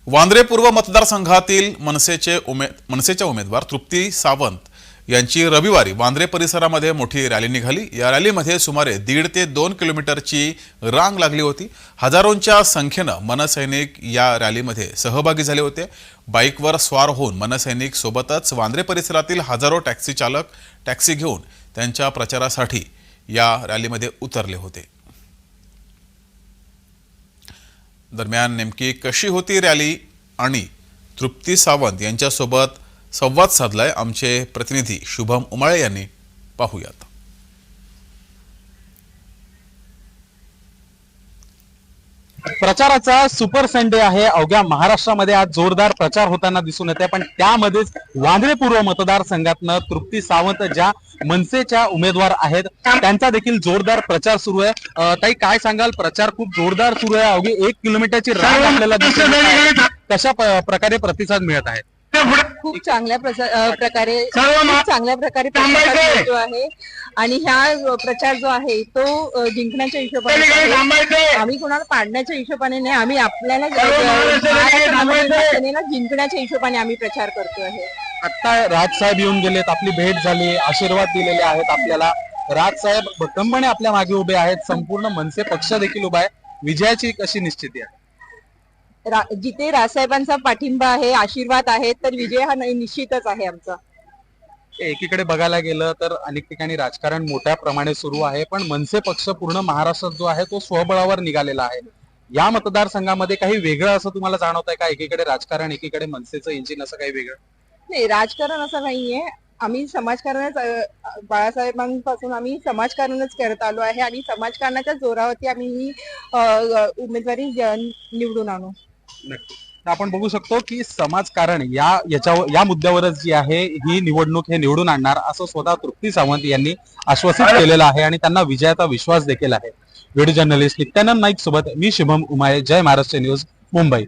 वांद्रे पूर्व मतदारसंघातील मनसेच्या उमेदवार तृप्ती सावंत यांची रविवारी वांद्रे परिसरामध्ये मोठी रॅली निघाली। या रॅलीमध्ये सुमारे 1.5 ते 2 किलोमीटरची रांग लागली होती। हजारोंच्या संख्येने मनसैनिक या रॅलीमध्ये सहभागी झाले होते। बाईकवर स्वार होऊन मनसैनिक सोबतच वांद्रे परिसरातील हजारो टॅक्सी चालक टॅक्सी घेऊन त्यांच्या प्रचारासाठी या रॅलीमध्ये उतरले होते। दरम्यान नेमकी कशी होती रॅली आणि तृप्ती सावंत यांच्यासोबत संवाद साधलाय आमचे प्रतिनिधी शुभम उमाळे यांनी। पाहूयात। प्रचाराचा सुपर संडे आहे। अवघ्या महाराष्ट्रामध्ये आज जोरदार प्रचार होताना दिसून येते, पण त्यामध्येच वांद्रे पूर्व मतदारसंघातनं तृप्ती सावंत ज्या मनसेच्या उमेदवार आहेत त्यांचा देखील जोरदार प्रचार सुरू आहे। ताई, काय सांगाल? प्रचार खूप जोरदार सुरू आहे। अवघी 1 किलोमीटरची रांग आपल्याला दिसून येत आहे। कशा प्रकारे प्रतिसाद मिळत आहे? खूप चांगल्या प्रकारे प्रतिसाद मिळतो आहे आणि हा प्रचार जो आहे तो जिंकण्याच्या हिशोबाने आहे। आम्ही कोणाला पाडण्याच्या हिशोबाने नाही, आम्ही आपल्याला सेनेला जिंकण्याच्या हिशोबाने आम्ही प्रचार करतो आहे। आता राजसाहेब येऊन गेलेत, आपली भेट झाली, आशीर्वाद दिलेले आहेत आपल्याला। राजसाहेब भक्कमपणे आपल्या मागे उभे आहेत, संपूर्ण मनसे पक्ष देखील उभा आहे। विजयाची कशी निश्चिती आहे? जिथे राजसाहेबांचा पाठिंबा आहे, आशीर्वाद आहे, तर विजय हा निश्चितच आहे आमचा। एकीकडे बघायला गेलं तर अनेक ठिकाणी राजकारण मोठ्या प्रमाणे सुरू आहे, पण मनसे पक्ष पूर्ण महाराष्ट्रात जो आहे तो स्वबळावर निघालेला आहे। या मतदारसंघामध्ये काही वेगळं असं तुम्हाला जाणवत आहे का? एकीकडे राजकारण, एकीकडे मनसेचं इंजिन, असं काही वेगळं? नाही, राजकारण असं नाहीये। आम्ही समाजकारणच बाळासाहेबांपासून आम्ही समाजकारणच करत आलो आहे आणि समाजकारणाच्या जोरावरती आम्ही ही उमेदवारी निवडून आणू। तर आपण बघू शकतो की समाजकारण या मुद्द्यावरच जी आहे ही निवडणूक हे निवडून आणणार असं स्वतः तृप्ती सावंत यांनी आश्वासित केलेलं आहे आणि त्यांना विजयाचा विश्वास देखील आहे। व्हिडिओ जर्नलिस्ट नित्यानंद नाईक सोबत मी शुभम उमाळे, जय महाराष्ट्र न्यूज, मुंबई।